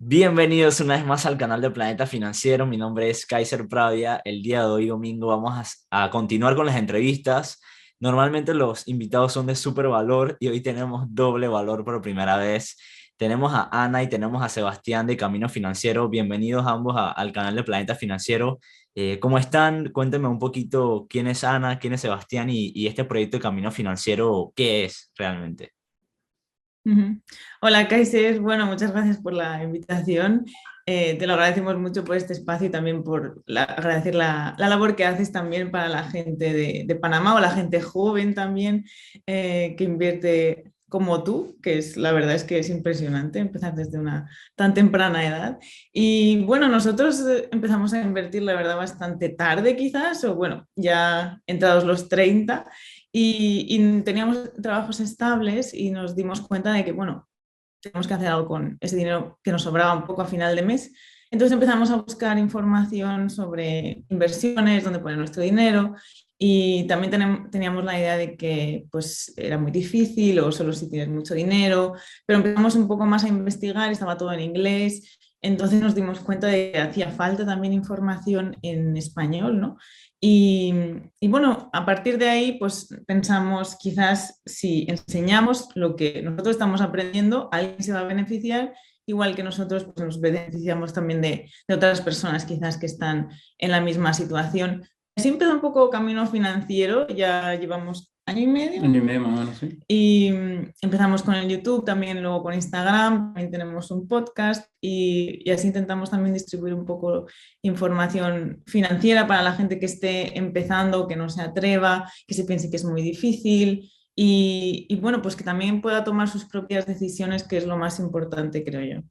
Bienvenidos una vez más al canal de Planeta Financiero. Mi nombre es Kaiser Pravia. El día de hoy, domingo, vamos a continuar con las entrevistas. Normalmente los invitados son de súper valor y hoy tenemos doble valor por primera vez. Tenemos a Ana y tenemos a Sebastián de Camino Financiero. Bienvenidos ambos al canal de Planeta Financiero. ¿Cómo están? Cuéntenme un poquito quién es Ana, quién es Sebastián y este proyecto de Camino Financiero, ¿qué es realmente? Ujú. Hola, Kaiser. Bueno, muchas gracias por la invitación. Te lo agradecemos mucho por este espacio y también por agradecer la labor que haces también para la gente de Panamá o la gente joven también que invierte como tú, que es la verdad es que es impresionante empezar desde una tan temprana edad. Y bueno, nosotros empezamos a invertir, la verdad, bastante tarde quizás, o bueno, ya entrados los 30 y teníamos trabajos estables y nos dimos cuenta de que, bueno, tenemos que hacer algo con ese dinero que nos sobraba un poco a final de mes. Entonces empezamos a buscar información sobre inversiones, dónde poner nuestro dinero y también teníamos la idea de que pues era muy difícil o solo si tienes mucho dinero, pero empezamos un poco más a investigar, estaba todo en inglés, entonces nos dimos cuenta de que hacía falta también información en español, ¿no? Y, y bueno, a partir de ahí, pues pensamos quizás si enseñamos lo que nosotros estamos aprendiendo, alguien se va a beneficiar, igual que nosotros pues, nos beneficiamos también de otras personas quizás que están en la misma situación. Así empezó un poco camino financiero, ya llevamos año y medio Año y medio más o menos, sí. y empezamos con el YouTube, también luego con Instagram, también tenemos un podcast y así intentamos también distribuir un poco información financiera para la gente que esté empezando, que no se atreva, que se piense que es muy difícil y bueno, pues que también pueda tomar sus propias decisiones, que es lo más importante, creo yo.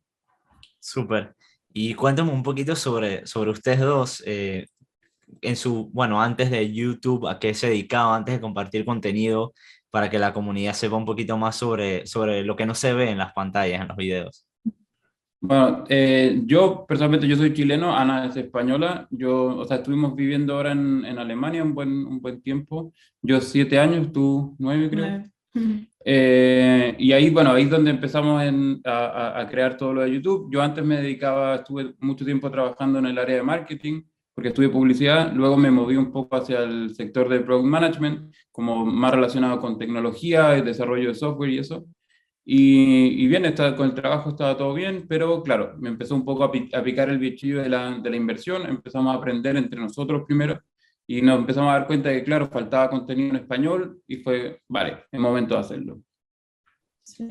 Súper. Y cuéntame un poquito sobre ustedes dos. Bueno, antes de YouTube, ¿a qué se dedicaba antes de compartir contenido para que la comunidad sepa un poquito más sobre lo que no se ve en las pantallas, en los videos? Bueno, yo personalmente yo soy chileno, Ana es española. Yo, o sea, estuvimos viviendo ahora en Alemania un buen tiempo. Yo 7 años, tú 9 creo. Y ahí, bueno, ahí es donde empezamos a crear todo lo de YouTube. Yo antes estuve mucho tiempo trabajando en el área de marketing, porque estudié publicidad. Luego me moví un poco hacia el sector de product management, como más relacionado con tecnología, el desarrollo de software y eso. Y bien, con el trabajo estaba todo bien, pero claro, me empezó un poco a picar el bichillo de la inversión. Empezamos a aprender entre nosotros primero y nos empezamos a dar cuenta de que, claro, faltaba contenido en español y fue, vale, es momento de hacerlo. Sí.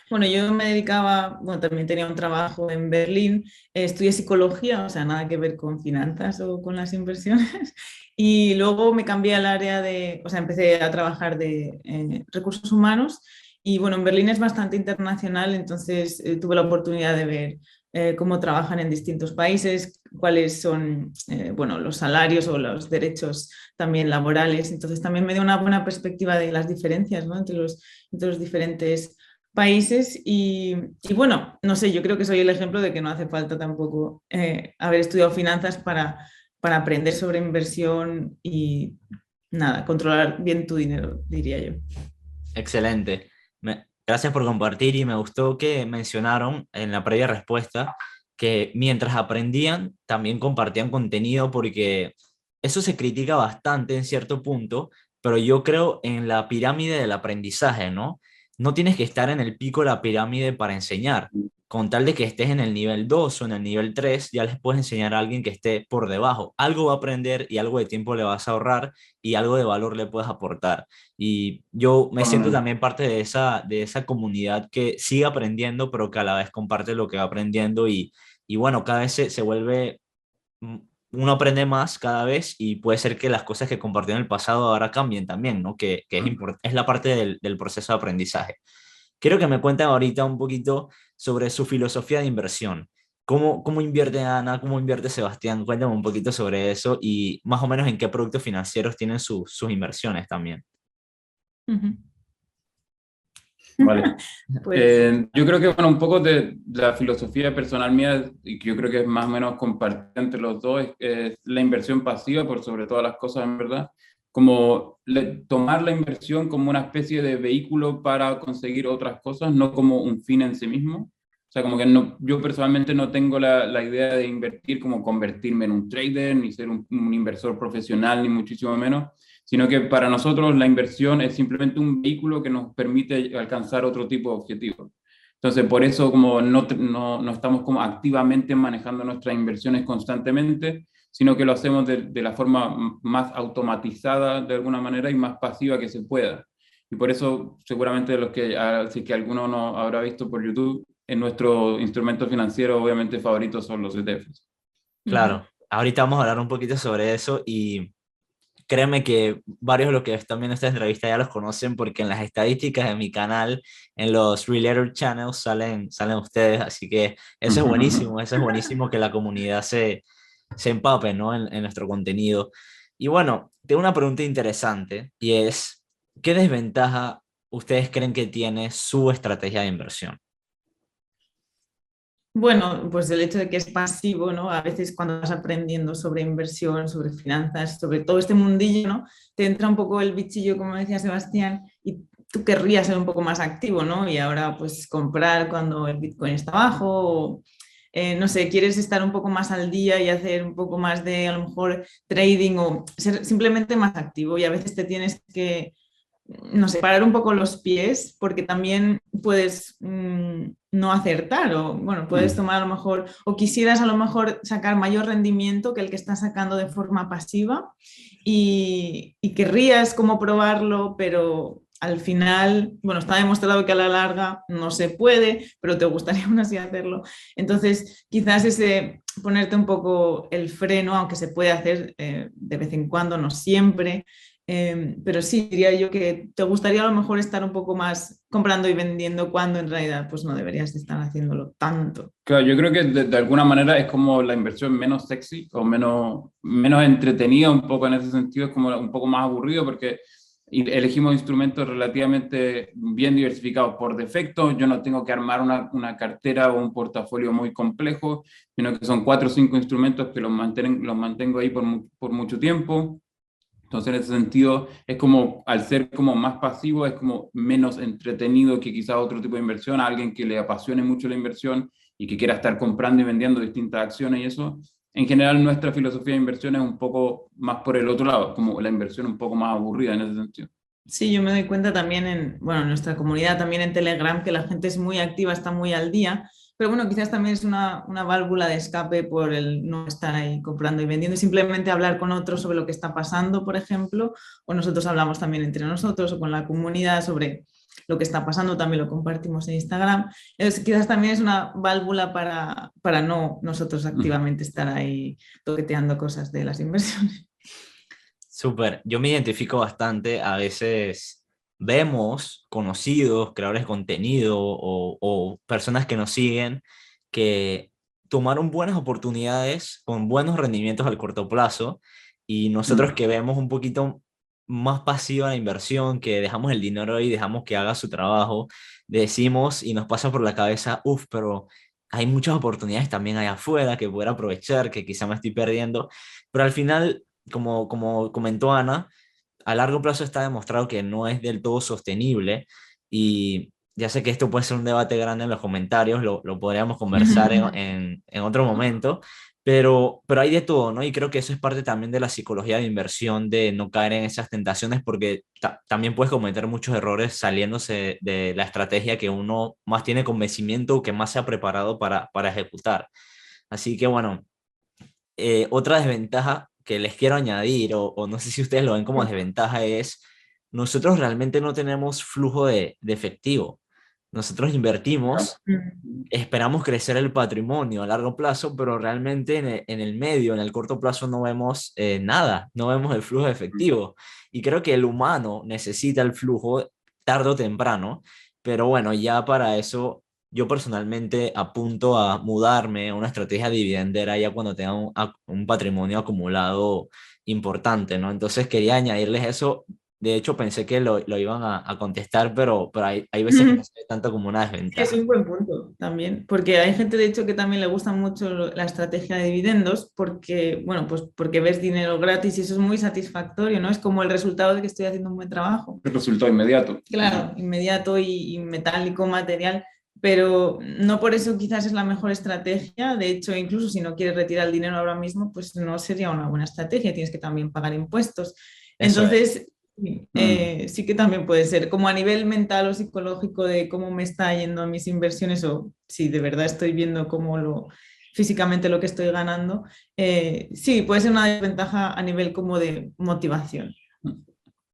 Bueno, yo me dedicaba, bueno, también tenía un trabajo en Berlín, estudié psicología, o sea, nada que ver con finanzas o con las inversiones, y luego me cambié al área de, o sea, empecé a trabajar de recursos humanos, y bueno, en Berlín es bastante internacional, entonces tuve la oportunidad de ver cómo trabajan en distintos países, cuáles son, bueno, los salarios o los derechos también laborales, entonces también me dio una buena perspectiva de las diferencias, ¿no? Entre los diferentes países y bueno, no sé, yo creo que soy el ejemplo de que no hace falta tampoco haber estudiado finanzas para aprender sobre inversión y nada, controlar bien tu dinero, diría yo. Excelente. Gracias por compartir y me gustó que mencionaron en la previa respuesta que mientras aprendían también compartían contenido porque eso se critica bastante en cierto punto, pero yo creo en la pirámide del aprendizaje, ¿no? No tienes que estar en el pico de la pirámide para enseñar. Con tal de que estés en el nivel 2 o en el nivel 3 ya les puedes enseñar a alguien que esté por debajo. Algo va a aprender y algo de tiempo le vas a ahorrar y algo de valor le puedes aportar. Y yo me siento Bueno, también parte de esa comunidad que sigue aprendiendo, pero que a la vez comparte lo que va aprendiendo y bueno, cada vez se vuelve, mm, uno aprende más cada vez y puede ser que las cosas que compartió en el pasado ahora cambien también, ¿no? Que es la parte del proceso de aprendizaje. Quiero que me cuenten ahorita un poquito sobre su filosofía de inversión. ¿Cómo invierte Ana? ¿Cómo invierte Sebastián? Cuéntame un poquito sobre eso y más o menos en qué productos financieros tienen sus inversiones también. Ujú. vale. Pues Yo creo que, bueno, un poco de la filosofía personal mía, y que yo creo que es más o menos compartida entre los dos, es la inversión pasiva por sobre todas las cosas, en verdad. Como tomar la inversión como una especie de vehículo para conseguir otras cosas, no como un fin en sí mismo. O sea, como que no, yo personalmente no tengo la idea de invertir como convertirme en un trader, ni ser un inversor profesional, ni muchísimo menos, sino que para nosotros la inversión es simplemente un vehículo que nos permite alcanzar otro tipo de objetivos. Entonces, por eso como no estamos como activamente manejando nuestras inversiones constantemente, sino que lo hacemos de la forma más automatizada de alguna manera y más pasiva que se pueda. Y por eso seguramente si que alguno no habrá visto por YouTube, en nuestro instrumento financiero obviamente favoritos son los ETFs. Claro, ahorita vamos a hablar un poquito sobre eso y créeme que varios de los que están viendo esta entrevista ya los conocen porque en las estadísticas de mi canal, en los Related Channels salen ustedes, así que eso es buenísimo que la comunidad se empape, ¿no? en nuestro contenido. Y bueno, tengo una pregunta interesante y es, ¿qué desventaja ustedes creen que tiene su estrategia de inversión? Bueno, pues el hecho de que es pasivo, ¿no? A veces cuando vas aprendiendo sobre inversión, sobre finanzas, sobre todo este mundillo, ¿no? Te entra un poco el bichillo, como decía Sebastián, y tú querrías ser un poco más activo, ¿no? Y ahora pues comprar cuando el Bitcoin está bajo, o, no sé, quieres estar un poco más al día y hacer un poco más de a lo mejor trading o ser simplemente más activo y a veces te tienes que no sé, parar un poco los pies, porque también puedes no acertar o, bueno, puedes tomar a lo mejor, o quisieras a lo mejor sacar mayor rendimiento que el que estás sacando de forma pasiva y querrías como probarlo, pero al final, bueno, está demostrado que a la larga no se puede, pero te gustaría aún así hacerlo. Entonces, quizás ese ponerte un poco el freno, aunque se puede hacer de vez en cuando, no siempre, pero sí, diría yo que te gustaría a lo mejor estar un poco más comprando y vendiendo cuando en realidad pues no deberías de estar haciéndolo tanto. Claro, yo creo que de alguna manera es como la inversión menos sexy o menos entretenida un poco en ese sentido, es como un poco más aburrido porque elegimos instrumentos relativamente bien diversificados por defecto. Yo no tengo que armar una cartera o un portafolio muy complejo, sino que son 4 o 5 instrumentos que los mantengo ahí por mucho tiempo. Entonces, en ese sentido, es como, al ser como más pasivo, es como menos entretenido que quizás otro tipo de inversión, a alguien que le apasione mucho la inversión y que quiera estar comprando y vendiendo distintas acciones y eso. En general, nuestra filosofía de inversión es un poco más por el otro lado, como la inversión un poco más aburrida en ese sentido. Sí, yo me doy cuenta también bueno, en nuestra comunidad, también en Telegram, que la gente es muy activa, está muy al día, pero bueno, quizás también es una válvula de escape por el no estar ahí comprando y vendiendo y simplemente hablar con otros sobre lo que está pasando, por ejemplo, o nosotros hablamos también entre nosotros o con la comunidad sobre lo que está pasando, también lo compartimos en Instagram. Entonces, quizás también es una válvula para no nosotros activamente estar ahí toqueteando cosas de las inversiones. Súper, yo me identifico bastante, a veces vemos conocidos, creadores de contenido o personas que nos siguen que tomaron buenas oportunidades con buenos rendimientos al corto plazo y nosotros que vemos un poquito más pasiva la inversión, que dejamos el dinero ahí, dejamos que haga su trabajo, decimos y nos pasa por la cabeza, uff, pero hay muchas oportunidades también allá afuera que poder aprovechar, que quizá me estoy perdiendo, pero al final como comentó Ana, a largo plazo está demostrado que no es del todo sostenible y ya sé que esto puede ser un debate grande en los comentarios, lo podríamos conversar en otro momento, pero hay de todo, ¿no? Y creo que eso es parte también de la psicología de inversión, de no caer en esas tentaciones, porque también puedes cometer muchos errores saliéndose de la estrategia que uno más tiene convencimiento o que más se ha preparado para ejecutar. Así que bueno, otra desventaja que les quiero añadir, o no sé si ustedes lo ven como desventaja, es nosotros realmente no tenemos flujo de efectivo. Nosotros invertimos, esperamos crecer el patrimonio a largo plazo, pero realmente en el medio, en el corto plazo, no vemos nada, no vemos el flujo de efectivo. Y creo que el humano necesita el flujo tarde o temprano, pero bueno, ya para eso yo personalmente apunto a mudarme a una estrategia dividendera ya cuando tenga un patrimonio acumulado importante, ¿no? Entonces quería añadirles eso. De hecho, pensé que lo iban a contestar, pero hay veces que no se ve tanto como una Sí, es desventaja. un buen punto también, porque hay gente de hecho que también le gusta mucho la estrategia de dividendos porque, bueno, pues porque ves dinero gratis y eso es muy satisfactorio, ¿no? Es como el resultado de que estoy haciendo un buen trabajo. El resultado inmediato. Claro, inmediato y metálico, material, pero no por eso quizás es la mejor estrategia. De hecho, incluso si no quieres retirar el dinero ahora mismo, pues no sería una buena estrategia, tienes que también pagar impuestos. Eso es. Entonces, sí, sí que también puede ser, como a nivel mental o psicológico de cómo me está yendo a mis inversiones o si de verdad estoy viendo físicamente lo que estoy ganando, sí, puede ser una desventaja a nivel como de motivación.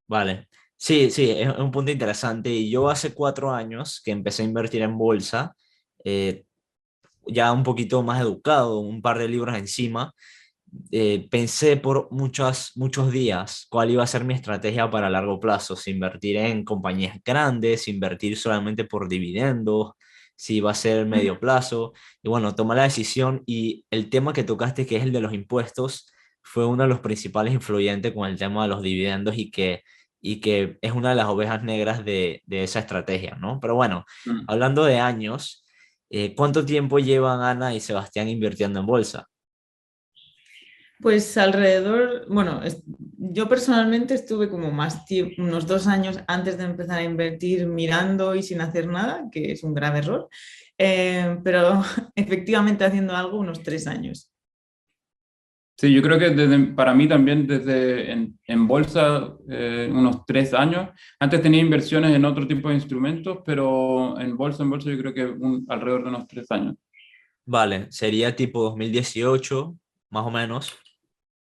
Vale. Sí, sí, es un punto interesante. Y yo hace 4 años que empecé a invertir en bolsa, eh, ya un poquito más educado, un par de libros encima, pensé por muchos días cuál iba a ser mi estrategia para largo plazo, si invertir en compañías grandes, si invertir solamente por dividendos, si iba a ser medio plazo. Y bueno, tomé la decisión y el tema que tocaste, que es el de los impuestos, fue uno de los principales influyentes con el tema de los dividendos y que es una de las ovejas negras de esa estrategia, ¿no? Pero bueno, Mm. hablando de años, ¿cuánto tiempo llevan Ana y Sebastián invirtiendo en bolsa? Pues alrededor, bueno, yo personalmente estuve como más tiempo, unos 2 años antes de empezar a invertir mirando y sin hacer nada, que es un grave error, pero efectivamente haciendo algo unos 3 años. Sí, yo creo que para mí también desde en bolsa unos 3 años. Antes tenía inversiones en otro tipo de instrumentos, pero en bolsa yo creo que alrededor de unos 3 años. Vale, sería tipo 2018 más o menos.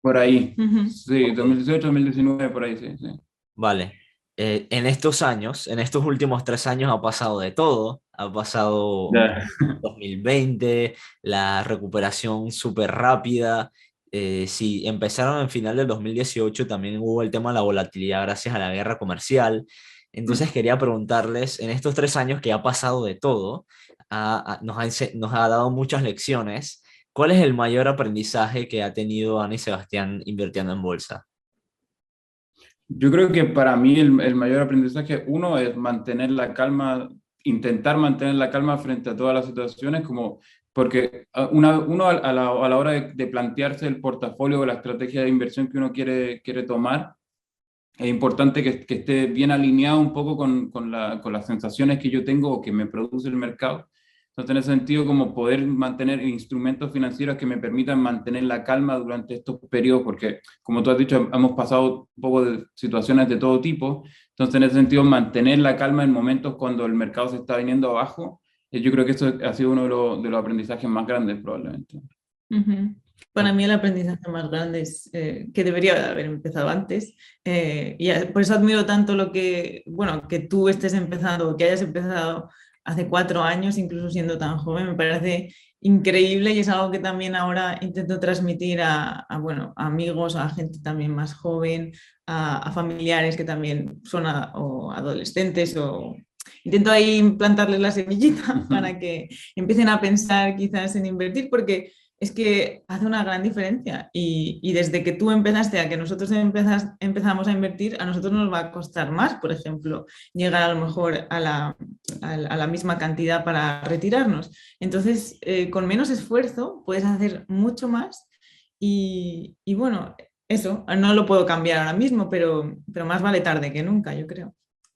Por ahí, Ujú. sí, Ok, 2018, 2019, por ahí, sí, sí. vale. En estos años, en estos últimos 3 años ha pasado de todo. Ha pasado Ya. 2020, la recuperación súper rápida. Sí, empezaron en final del 2018, también hubo el tema de la volatilidad gracias a la guerra comercial. Entonces quería preguntarles, en estos 3 años que ha pasado de todo, nos ha dado muchas lecciones. ¿Cuál es el mayor aprendizaje que ha tenido Ana y Sebastián invirtiendo en bolsa? Yo creo que para mí el mayor aprendizaje, uno, es mantener la calma, intentar mantener la calma frente a todas las situaciones, como porque uno a la hora de plantearse el portafolio o la estrategia de inversión que uno quiere tomar, es importante que esté bien alineado un poco con las sensaciones que yo tengo o que me produce el mercado. Entonces, en ese sentido, como poder mantener instrumentos financieros que me permitan mantener la calma durante estos periodos, porque, como tú has dicho, hemos pasado un poco de situaciones de todo tipo. Entonces, en ese sentido, mantener la calma en momentos cuando el mercado se está viniendo abajo, yo creo que eso ha sido uno de los aprendizajes más grandes, probablemente. Ujú. Para Ok. mí el aprendizaje más grande es que debería de haber empezado antes por eso admiro tanto bueno, que tú estés empezando, que hayas empezado hace 4 años, incluso siendo tan joven, me parece increíble y es algo que también ahora intento transmitir bueno, a amigos, a gente también más joven, a familiares que también son o adolescentes o... Intento ahí plantarles la semillita para que empiecen a pensar quizás en invertir porque es que hace una gran diferencia y desde que tú empezaste a que nosotros empezamos a invertir, a nosotros nos va a costar más, por ejemplo, llegar a lo mejor a la misma cantidad para retirarnos. Entonces, con menos esfuerzo puedes hacer mucho más y bueno, eso, no lo puedo cambiar ahora mismo, pero más vale tarde que nunca, yo creo.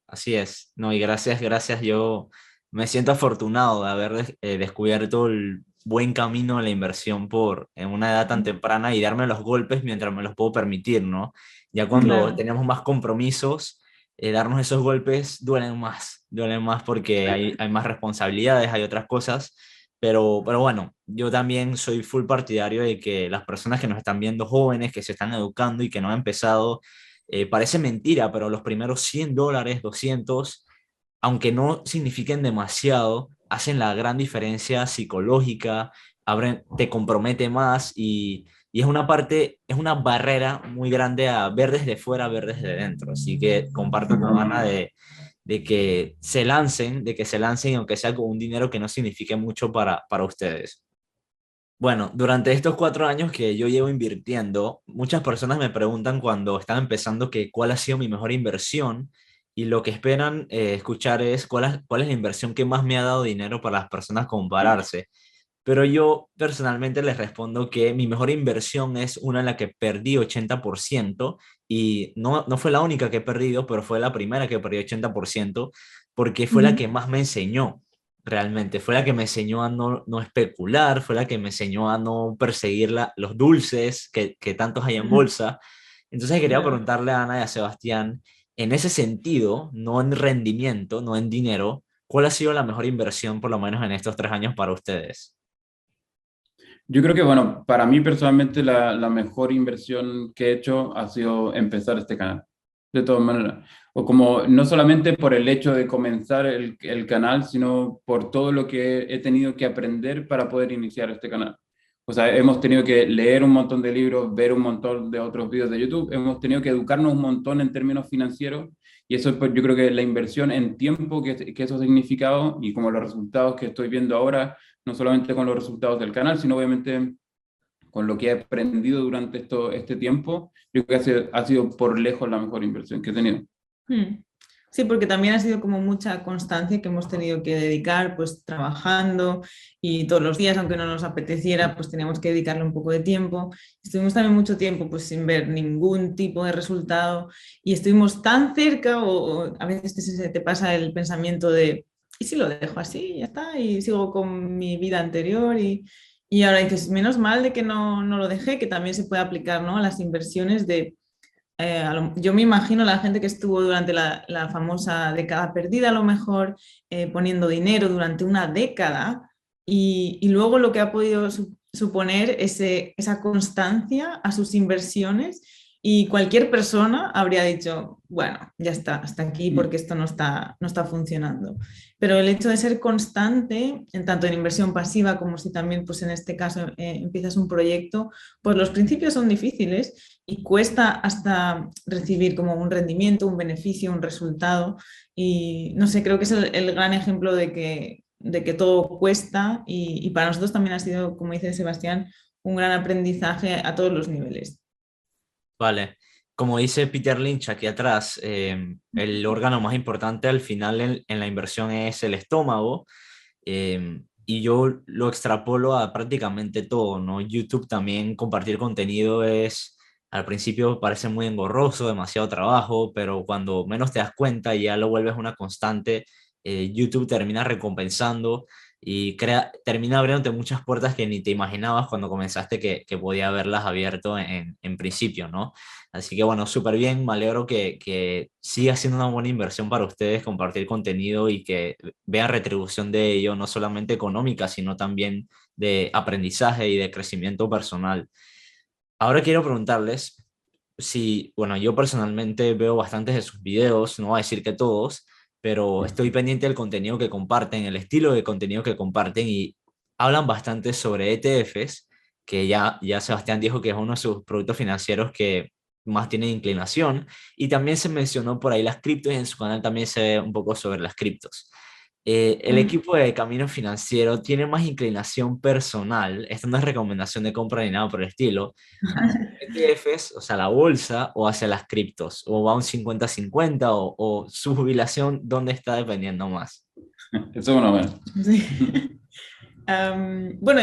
Así es, no, y gracias, gracias. Yo me siento afortunado de haber descubierto el buen camino de la inversión en una edad tan temprana y darme los golpes mientras me los puedo permitir, ¿no? Ya cuando Claro. tenemos más compromisos, darnos esos golpes duelen más porque hay más responsabilidades, hay otras cosas, pero bueno, yo también soy full partidario de que las personas que nos están viendo jóvenes, que se están educando y que no han empezado parece mentira, pero los primeros $100, 200, aunque no signifiquen demasiado, hacen la gran diferencia psicológica, te compromete más y es una parte, es una barrera muy grande a ver desde fuera, a ver desde dentro. Así que comparto con Ana de que se lancen, aunque sea con un dinero que no signifique mucho para ustedes. Bueno, durante estos 4 años que yo llevo invirtiendo, muchas personas me preguntan cuando están empezando que cuál ha sido mi mejor inversión y lo que esperan escuchar es cuál es la inversión que más me ha dado dinero para las personas compararse. Pero yo personalmente les respondo que mi mejor inversión es una en la que perdí 80% y no fue la única que he perdido, pero fue la primera que perdí 80% porque fue la Ujú. que más me enseñó. realmente. Fue la que me enseñó a no especular, fue la que me enseñó a no perseguir los dulces que tantos hay en bolsa. Entonces quería Claro. preguntarle a Ana y a Sebastián, en ese sentido, no en rendimiento, no en dinero, ¿cuál ha sido la mejor inversión, por lo menos en estos 3 años, para ustedes? Yo creo que, bueno, para mí personalmente la mejor inversión que he hecho ha sido empezar este canal, de todas maneras. O como no solamente por el hecho de comenzar el canal, sino por todo lo que he tenido que aprender para poder iniciar este canal. O sea, hemos tenido que leer un montón de libros, ver un montón de otros vídeos de YouTube, hemos tenido que educarnos un montón en términos financieros y eso pues, yo creo que la inversión en tiempo que eso ha significado y como los resultados que estoy viendo ahora no solamente con los resultados del canal, sino obviamente con lo que he aprendido durante este tiempo, yo creo que ha sido por lejos la mejor inversión que he tenido. Sí, porque también ha sido como mucha constancia que hemos tenido que dedicar, pues trabajando y todos los días, aunque no nos apeteciera, pues teníamos que dedicarle un poco de tiempo. Estuvimos también mucho tiempo pues sin ver ningún tipo de resultado y estuvimos tan cerca o a veces se te pasa el pensamiento de, ¿y si lo dejo así? Ya está, y sigo con mi vida anterior y ahora dices, menos mal de que no lo dejé, que también se puede aplicar, ¿no?, a las inversiones de yo me imagino la gente que estuvo durante la famosa década perdida, a lo mejor poniendo dinero durante una década y luego lo que ha podido suponer esa constancia a sus inversiones y cualquier persona habría dicho, bueno, ya está, hasta aquí porque esto no está funcionando. Pero el hecho de ser constante, tanto en inversión pasiva como si también, pues en este caso, empiezas un proyecto, pues los principios son difíciles y cuesta hasta recibir como un rendimiento, un beneficio, un resultado. Y no sé, creo que es el gran ejemplo de que todo cuesta y para nosotros también ha sido, como dice Sebastián, un gran aprendizaje a todos los niveles. Vale, como dice Peter Lynch aquí atrás, el órgano más importante al final en la inversión es el estómago. Y yo lo extrapolo a prácticamente todo, ¿no? YouTube también, compartir contenido al principio parece muy engorroso, demasiado trabajo, pero cuando menos te das cuenta y ya lo vuelves una constante, YouTube termina recompensando y termina abriéndote muchas puertas que ni te imaginabas cuando comenzaste que podía haberlas abierto en principio, ¿no? Así que bueno, súper bien, me alegro que siga siendo una buena inversión para ustedes compartir contenido y que vean retribución de ello, no solamente económica, sino también de aprendizaje y de crecimiento personal. Ahora quiero preguntarles si, bueno, yo personalmente veo bastantes de sus videos, no voy a decir que todos, pero estoy pendiente del contenido que comparten, el estilo de contenido que comparten y hablan bastante sobre ETFs, que ya Sebastián dijo que es uno de sus productos financieros que más tiene inclinación, y también se mencionó por ahí las criptos y en su canal también se ve un poco sobre las criptos. El equipo de Camino Financiero tiene más inclinación personal, esto no es recomendación de compra ni nada por el estilo, hacia los ETFs, o sea, la bolsa, o hacia las criptos, o va un 50-50, o su jubilación, ¿dónde está dependiendo más? Eso es una buena. Sí. Bueno,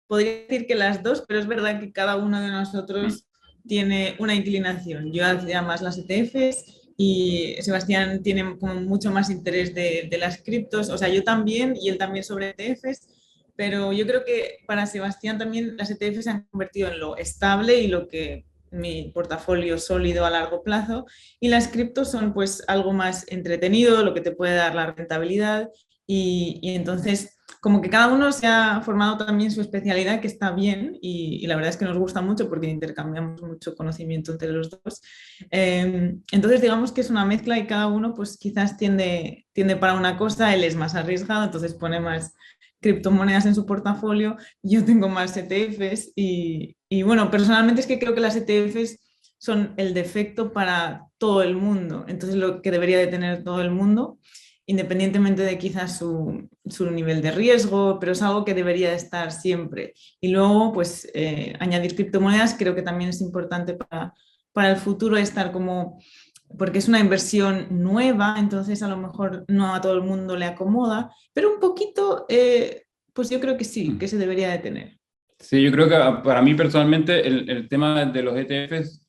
podría decir que las dos, pero es verdad que cada uno de nosotros tiene una inclinación. Yo hacía más las ETFs y Sebastián tiene como mucho más interés de las criptos, o sea, yo también y él también sobre ETFs, pero yo creo que para Sebastián también las ETFs se han convertido en lo estable y lo que mi portafolio sólido a largo plazo y las criptos son pues algo más entretenido, lo que te puede dar la rentabilidad y entonces como que cada uno se ha formado también su especialidad, que está bien, y la verdad es que nos gusta mucho porque intercambiamos mucho conocimiento entre los dos. Entonces, digamos que es una mezcla y cada uno, pues quizás tiende para una cosa, él es más arriesgado, entonces pone más criptomonedas en su portafolio, yo tengo más ETFs y bueno, personalmente es que creo que las ETFs son el defecto para todo el mundo, entonces lo que debería de tener todo el mundo independientemente de quizás su nivel de riesgo, pero es algo que debería de estar siempre. Y luego, pues, añadir criptomonedas creo que también es importante para el futuro estar como, porque es una inversión nueva, entonces a lo mejor no a todo el mundo le acomoda, pero un poquito, pues yo creo que sí, que se debería de tener. Sí, yo creo que para mí personalmente el tema de los ETFs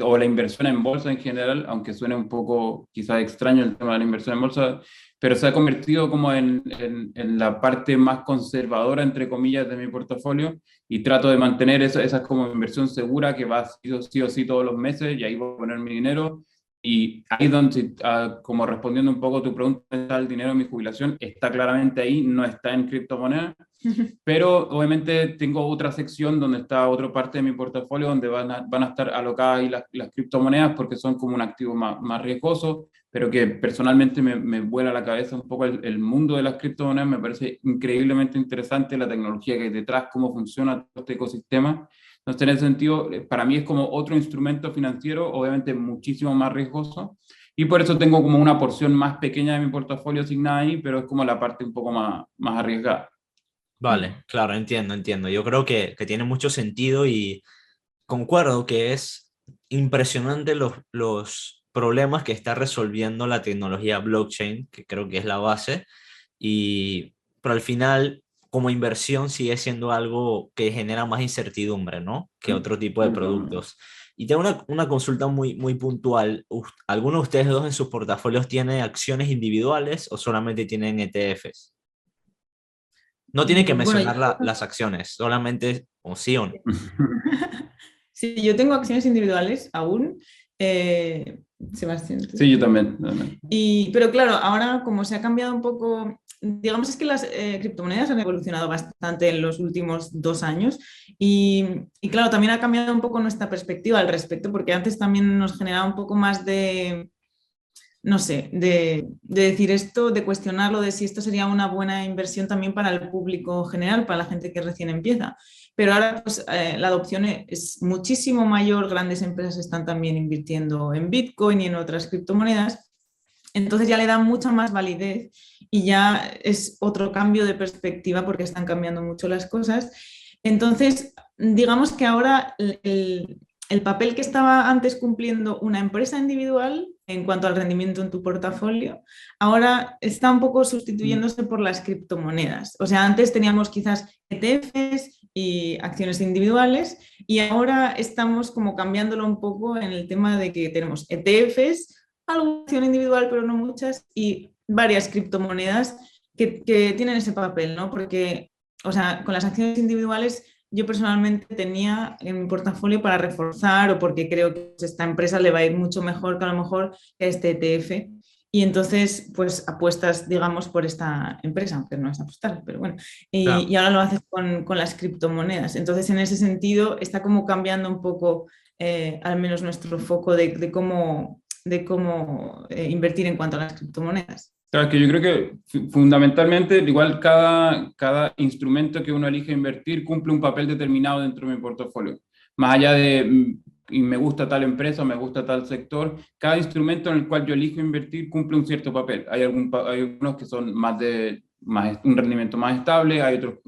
o la inversión en bolsa en general, aunque suene un poco quizás extraño el tema de la inversión en bolsa, pero se ha convertido como en la parte más conservadora, entre comillas, de mi portafolio, y trato de mantener esa como inversión segura que va sí o sí todos los meses, y ahí voy a poner mi dinero. Y ahí donde, como respondiendo un poco a tu pregunta, ¿está el dinero de mi jubilación? Está claramente ahí, no está en criptomonedas, pero obviamente tengo otra sección donde está otra parte de mi portafolio donde van a estar alocadas ahí las criptomonedas porque son como un activo más riesgoso, pero que personalmente me vuela la cabeza un poco el mundo de las criptomonedas. Me parece increíblemente interesante la tecnología que hay detrás, cómo funciona todo este ecosistema. Entonces, en ese sentido, para mí es como otro instrumento financiero, obviamente muchísimo más riesgoso, y por eso tengo como una porción más pequeña de mi portafolio asignada ahí, pero es como la parte un poco más arriesgada. Vale, claro, entiendo, entiendo. Yo creo que tiene mucho sentido y concuerdo que es impresionante los problemas que está resolviendo la tecnología blockchain, que creo que es la base, pero al final, como inversión, sigue siendo algo que genera más incertidumbre, ¿no? Que otro tipo de productos. Y tengo una consulta muy puntual. ¿Alguno de ustedes dos en sus portafolios tiene acciones individuales o solamente tienen ETFs? No tiene que Bueno, mencionar las acciones, solamente o sí o no. sí, yo tengo acciones individuales aún, Sebastián. Sí, yo también. Pero claro, ahora como se ha cambiado un poco, digamos es que las criptomonedas han evolucionado bastante en los últimos 2 años y claro, también ha cambiado un poco nuestra perspectiva al respecto, porque antes también nos generaba un poco más de, no sé, de decir esto, de cuestionarlo, de si esto sería una buena inversión también para el público general, para la gente que recién empieza. Pero ahora pues, la adopción es muchísimo mayor, grandes empresas están también invirtiendo en Bitcoin y en otras criptomonedas, entonces ya le da mucha más validez y ya es otro cambio de perspectiva porque están cambiando mucho las cosas. Entonces, digamos que ahora el papel que estaba antes cumpliendo una empresa individual en cuanto al rendimiento en tu portafolio, ahora está un poco sustituyéndose por las criptomonedas. O sea, antes teníamos quizás ETFs y acciones individuales y ahora estamos como cambiándolo un poco en el tema de que tenemos ETFs, alguna acción individual, pero no muchas, y varias criptomonedas que tienen ese papel, ¿no? Porque, o sea, con las acciones individuales yo personalmente tenía en mi portafolio para reforzar o porque creo que esta empresa le va a ir mucho mejor que a lo mejor este ETF. Y entonces, pues apuestas, digamos, por esta empresa, aunque no es apostar, pero bueno. Claro. Y ahora lo haces con las criptomonedas. Entonces, en ese sentido, está como cambiando un poco, al menos nuestro foco de cómo invertir en cuanto a las criptomonedas. Claro, que yo creo que fundamentalmente, igual cada instrumento que uno elige invertir cumple un papel determinado dentro de mi portafolio. Más allá de, y me gusta tal empresa, me gusta tal sector, cada instrumento en el cual yo elijo invertir cumple un cierto papel. Hay algunos que son un rendimiento más estable, hay otros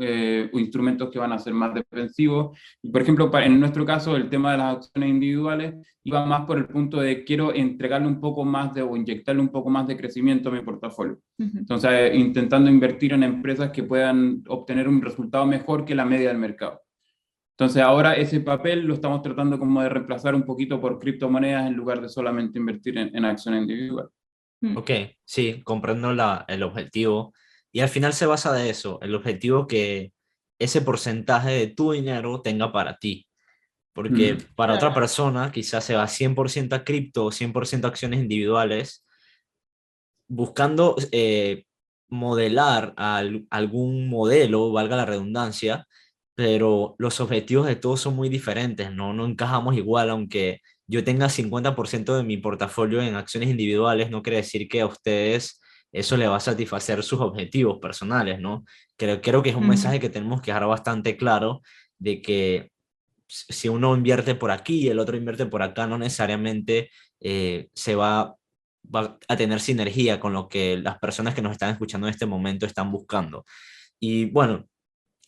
instrumentos que van a ser más defensivos. Y por ejemplo, en nuestro caso, el tema de las acciones individuales iba más por el punto de quiero entregarle un poco más o inyectarle un poco más de crecimiento a mi portafolio. Entonces, intentando invertir en empresas que puedan obtener un resultado mejor que la media del mercado. Entonces, ahora ese papel lo estamos tratando como de reemplazar un poquito por criptomonedas en lugar de solamente invertir en acciones individuales. Ok, sí, comprendo el objetivo. Y al final se basa de eso, el objetivo que ese porcentaje de tu dinero tenga para ti. Porque para otra Claro. persona quizás se va 100% a cripto o 100% a acciones individuales, buscando modelar algún modelo, valga la redundancia, pero los objetivos de todos son muy diferentes, ¿no? No encajamos igual, aunque yo tenga 50% de mi portafolio en acciones individuales, no quiere decir que a ustedes eso le va a satisfacer sus objetivos personales, ¿no? Creo que es un mensaje que tenemos que dejar bastante claro de que si uno invierte por aquí y el otro invierte por acá, no necesariamente va a tener sinergia con lo que las personas que nos están escuchando en este momento están buscando. Y bueno,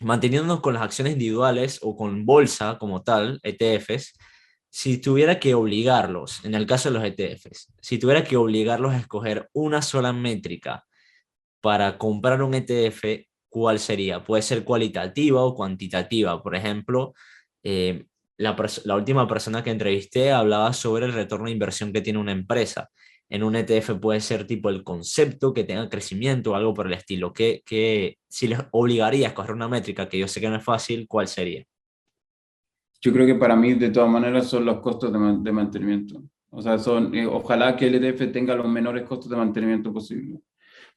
manteniéndonos con las acciones individuales o con bolsa como tal, ETFs, si tuviera que obligarlos, en el caso de los ETFs, si tuviera que obligarlos a escoger una sola métrica para comprar un ETF, ¿cuál sería? Puede ser cualitativa o cuantitativa. Por ejemplo, eh, la última persona que entrevisté hablaba sobre el retorno de inversión que tiene una empresa. en un ETF puede ser tipo el concepto, que tenga crecimiento o algo por el estilo. Si les obligaría a escoger una métrica, que yo sé que no es fácil, ¿cuál sería? Yo creo que para mí, de todas maneras, son los costos de mantenimiento. O sea, ojalá que el ETF tenga los menores costos de mantenimiento posible.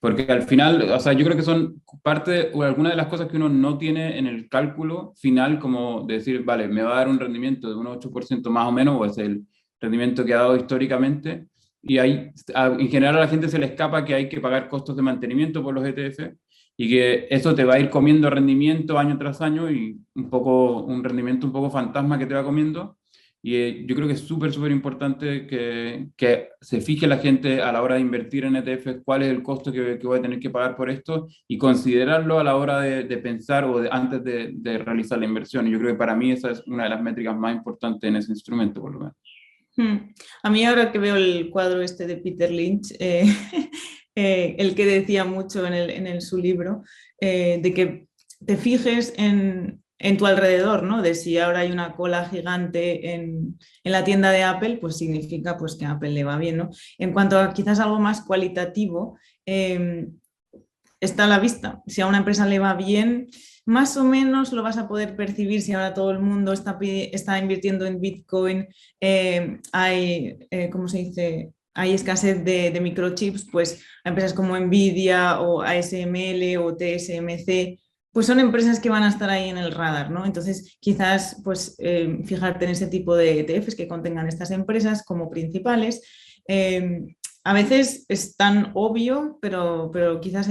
Porque al final, o sea, yo creo que son parte o algunas de las cosas que uno no tiene en el cálculo final, como decir, vale, me va a dar un rendimiento de un 8% más o menos, o es el rendimiento que ha dado históricamente. Y en general a la gente se le escapa que hay que pagar costos de mantenimiento por los ETF y que eso te va a ir comiendo rendimiento año tras año y un rendimiento un poco fantasma que te va comiendo. Y yo creo que es súper, súper importante que se fije la gente a la hora de invertir en ETFs cuál es el costo que voy a tener que pagar por esto y considerarlo a la hora de pensar o antes de realizar la inversión. Y yo creo que para mí esa es una de las métricas más importantes en ese instrumento, por lo menos. A mí ahora que veo el cuadro este de Peter Lynch, el que decía mucho en su libro, de que te fijes en tu alrededor, ¿no? De si ahora hay una cola gigante en la tienda de Apple, pues significa pues, que a Apple le va bien, ¿no? En cuanto a quizás algo más cualitativo, está a la vista. Si a una empresa le va bien, más o menos lo vas a poder percibir si ahora todo el mundo está invirtiendo en Bitcoin, hay, ¿cómo se dice? Hay escasez de microchips, pues empresas como Nvidia o ASML o TSMC, pues son empresas que van a estar ahí en el radar, ¿no? Entonces, quizás pues, fijarte en ese tipo de ETFs que contengan estas empresas como principales. A veces es tan obvio, pero quizás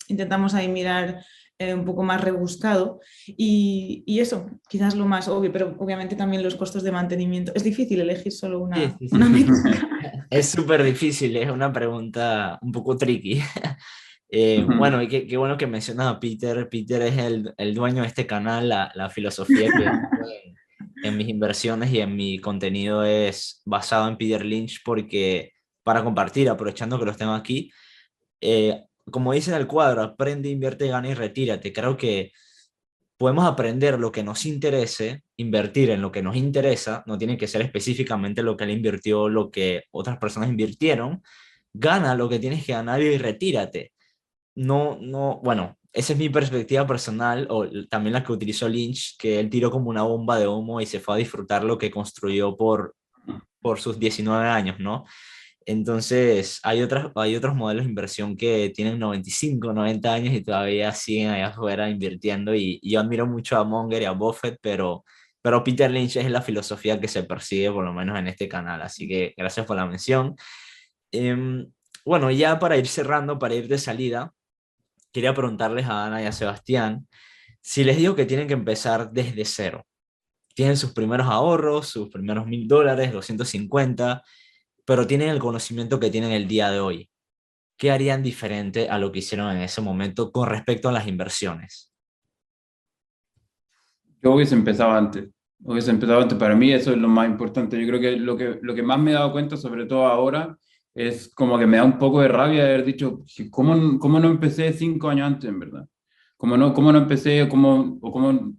intentamos ahí mirar un poco más rebuscado y eso, quizás lo más obvio, pero obviamente también los costos de mantenimiento. Es difícil elegir solo una métrica. Es súper difícil, es una pregunta un poco tricky. Bueno, y qué bueno que mencionas a Peter. Peter es el dueño de este canal. La filosofía que en mis inversiones y en mi contenido es basado en Peter Lynch porque para compartir, aprovechando que los tengo aquí, como dice en el cuadro, aprende, invierte, gana y retírate. Creo que podemos aprender lo que nos interese, invertir en lo que nos interesa, no tiene que ser específicamente lo que él invirtió, lo que otras personas invirtieron, gana lo que tienes que ganar y retírate. Bueno, esa es mi perspectiva personal, o también la que utilizó Lynch, que él tiró como una bomba de humo y se fue a disfrutar lo que construyó por sus 19 años, ¿no? Entonces, hay otros modelos de inversión que tienen 95, 90 años y todavía siguen allá afuera invirtiendo. Y yo admiro mucho a Munger y a Buffett, pero Peter Lynch es la filosofía que se persigue, por lo menos en este canal. Así que gracias por la mención. Bueno, ya para ir cerrando, para ir de salida, quería preguntarles a Ana y a Sebastián si les digo que tienen que empezar desde cero. Tienen sus primeros ahorros, sus primeros $1,000, 250, pero tienen el conocimiento que tienen el día de hoy. ¿Qué harían diferente a lo que hicieron en ese momento con respecto a las inversiones? Yo hubiese empezado antes. Para mí eso es lo más importante. Yo creo que lo que más me he dado cuenta, sobre todo ahora, es como que me da un poco de rabia de haber dicho, ¿cómo no empecé 5 años antes, en verdad? ¿Cómo no empecé, cómo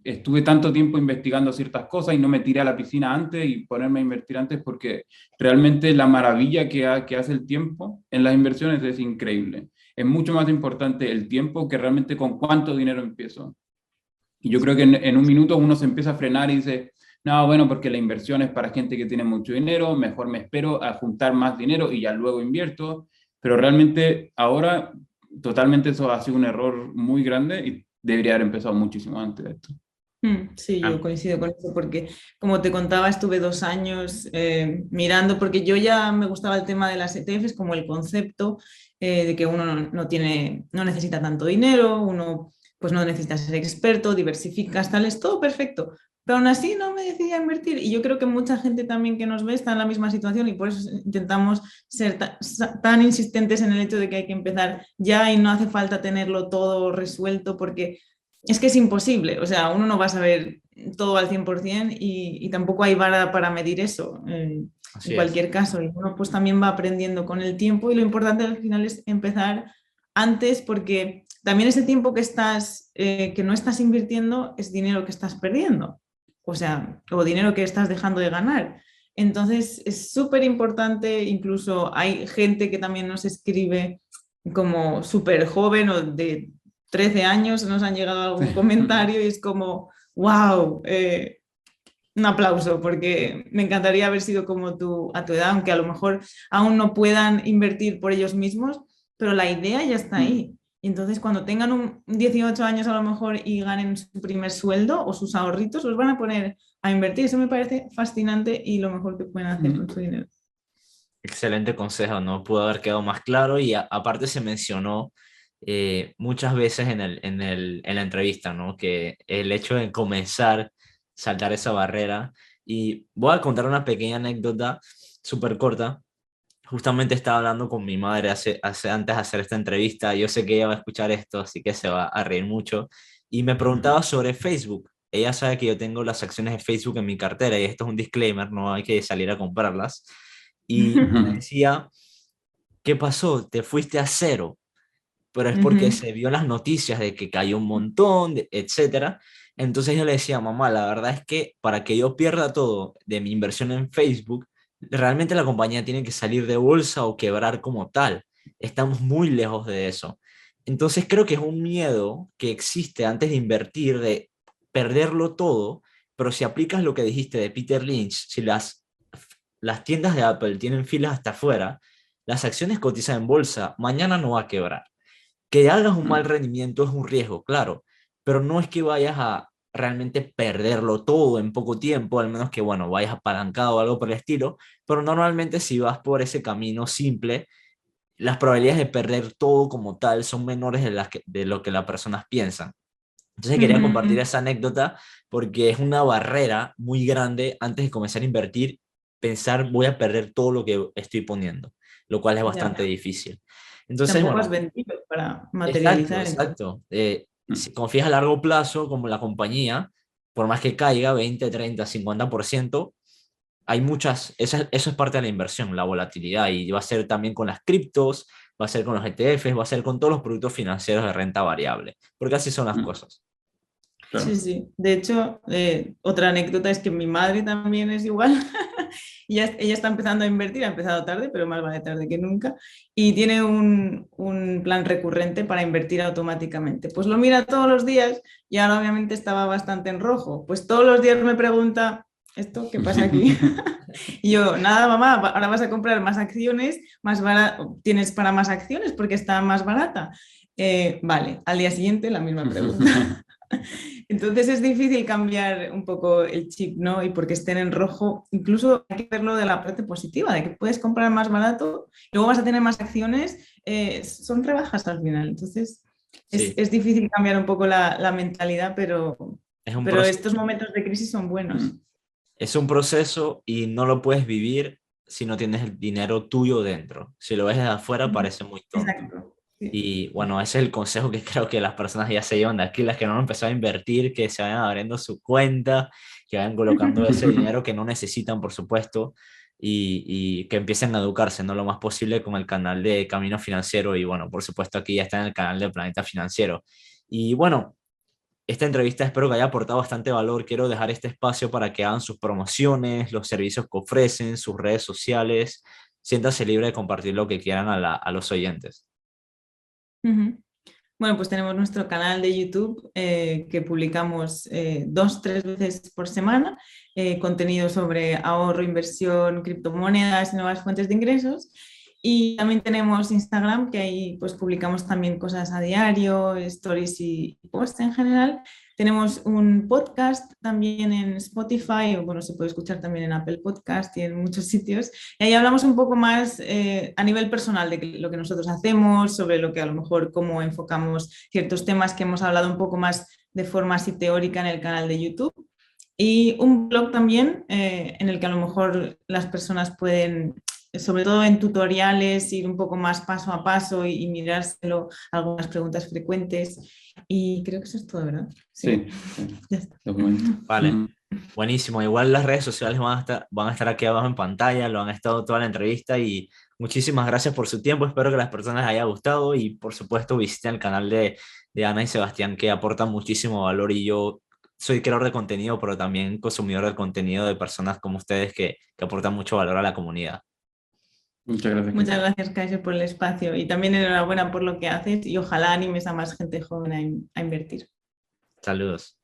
estuve tanto tiempo investigando ciertas cosas y no me tiré a la piscina antes y ponerme a invertir antes? Porque realmente la maravilla que hace el tiempo en las inversiones es increíble. Es mucho más importante el tiempo que realmente con cuánto dinero empiezo. Y yo creo que en un minuto uno se empieza a frenar y dice, no, bueno, porque la inversión es para gente que tiene mucho dinero, mejor me espero a juntar más dinero y ya luego invierto. Pero realmente ahora totalmente eso ha sido un error muy grande y debería haber empezado muchísimo antes de esto. Sí, yo coincido con eso porque, como te contaba, estuve 2 años mirando, porque yo ya me gustaba el tema de las ETFs, como el concepto de que uno no necesita tanto dinero, uno pues no necesita ser experto, diversificas, tal, es todo perfecto. Pero aún así no me decidí a invertir y yo creo que mucha gente también que nos ve está en la misma situación y por eso intentamos ser tan insistentes en el hecho de que hay que empezar ya y no hace falta tenerlo todo resuelto porque es que es imposible, o sea, uno no va a saber todo al 100% y tampoco hay vara para medir eso en cualquier caso. Y uno pues también va aprendiendo con el tiempo y lo importante al final es empezar antes porque también ese tiempo que no estás invirtiendo es dinero que estás perdiendo, o sea, o dinero que estás dejando de ganar. Entonces es súper importante, incluso hay gente que también nos escribe como súper joven o de 13 años, nos han llegado algún comentario y es como, wow, un aplauso, porque me encantaría haber sido como tú a tu edad, aunque a lo mejor aún no puedan invertir por ellos mismos, pero la idea ya está ahí. Y entonces cuando tengan 18 años a lo mejor y ganen su primer sueldo o sus ahorritos, los van a poner a invertir. Eso me parece fascinante y lo mejor que pueden hacer con su dinero. Excelente consejo, no pudo haber quedado más claro y aparte se mencionó muchas veces en la entrevista, ¿no? Que el hecho de comenzar, saltar esa barrera, y voy a contar una pequeña anécdota súper corta. Justamente estaba hablando con mi madre antes de hacer esta entrevista, yo sé que ella va a escuchar esto, así que se va a reír mucho, y me preguntaba sobre Facebook. Ella sabe que yo tengo las acciones de Facebook en mi cartera y esto es un disclaimer, no hay que salir a comprarlas. Y me decía, ¿qué pasó? Te fuiste a cero, pero es porque se vio en las noticias de que cayó un montón, etcétera. Entonces yo le decía, mamá, la verdad es que para que yo pierda todo de mi inversión en Facebook, realmente la compañía tiene que salir de bolsa o quebrar como tal. Estamos muy lejos de eso. Entonces creo que es un miedo que existe antes de invertir, de perderlo todo, pero si aplicas lo que dijiste de Peter Lynch, si las tiendas de Apple tienen filas hasta afuera, las acciones cotizan en bolsa, mañana no va a quebrar. Que hagas un mal rendimiento es un riesgo, claro, pero no es que vayas a realmente perderlo todo en poco tiempo, al menos que, bueno, vayas apalancado o algo por el estilo, pero normalmente si vas por ese camino simple, las probabilidades de perder todo como tal son menores de lo que las personas piensan. Entonces quería compartir esa anécdota porque es una barrera muy grande antes de comenzar a invertir, pensar voy a perder todo lo que estoy poniendo, lo cual es bastante difícil. Entonces, Tampoco has bueno, vendido para exacto, materializar. exacto. Si confías a largo plazo, como la compañía, por más que caiga 20, 30, 50%, hay muchas, eso es parte de la inversión, la volatilidad, y va a ser también con las criptos, va a ser con los ETFs, va a ser con todos los productos financieros de renta variable, porque así son las cosas. Sí, sí. De hecho, otra anécdota es que mi madre también es igual. Ella está empezando a invertir, ha empezado tarde, pero más vale tarde que nunca. Y tiene un plan recurrente para invertir automáticamente. Pues lo mira todos los días y ahora obviamente estaba bastante en rojo. Pues todos los días me pregunta, ¿esto qué pasa aquí? Y yo, nada, mamá, ahora vas a comprar más acciones, tienes para más acciones porque está más barata. Vale, al día siguiente la misma pregunta. Entonces es difícil cambiar un poco el chip, ¿no? Y porque estén en rojo, incluso hay que verlo de la parte positiva, de que puedes comprar más barato, luego vas a tener más acciones, son rebajas al final. Entonces Sí, es difícil cambiar un poco la mentalidad, es un pero proceso. estos momentos de crisis son buenos. Es un proceso y no lo puedes vivir si no tienes el dinero tuyo dentro. Si lo ves desde afuera parece muy tonto. Exacto. Sí. Y bueno, ese es el consejo que creo que las personas ya se llevan de aquí, las que no han empezado a invertir, que se vayan abriendo su cuenta, que vayan colocando ese dinero que no necesitan, por supuesto, y que empiecen a educarse, ¿no? Lo más posible con el canal de Camino Financiero. Y bueno, por supuesto, aquí ya está en el canal de Planeta Financiero. Y bueno, esta entrevista espero que haya aportado bastante valor. Quiero dejar este espacio para que hagan sus promociones, los servicios que ofrecen, sus redes sociales. Siéntase libre de compartir lo que quieran a los oyentes. Ujú. Bueno, pues tenemos nuestro canal de YouTube que publicamos 2, 3 veces por semana, contenido sobre ahorro, inversión, criptomonedas y nuevas fuentes de ingresos. Y también tenemos Instagram, que ahí pues publicamos también cosas a diario, stories y posts en general. Tenemos un podcast también en Spotify, o bueno, se puede escuchar también en Apple Podcast y en muchos sitios. Y ahí hablamos un poco más a nivel personal de lo que nosotros hacemos, sobre lo que a lo mejor cómo enfocamos ciertos temas que hemos hablado un poco más de forma así teórica en el canal de YouTube. Y un blog también en el que a lo mejor las personas pueden, sobre todo en tutoriales, ir un poco más paso a paso y mirárselo, algunas preguntas frecuentes. Y creo que eso es todo, ¿verdad? Sí, Ya está. Vale, buenísimo. Igual las redes sociales van a estar aquí abajo en pantalla, lo han estado toda la entrevista y muchísimas gracias por su tiempo. Espero que a las personas les haya gustado y por supuesto visiten el canal de Ana y Sebastián que aportan muchísimo valor y yo soy creador de contenido, pero también consumidor de contenido de personas como ustedes que aportan mucho valor a la comunidad. Muchas gracias. Muchas gracias, Kaiser, por el espacio y también enhorabuena por lo que haces y ojalá animes a más gente joven a invertir. Saludos.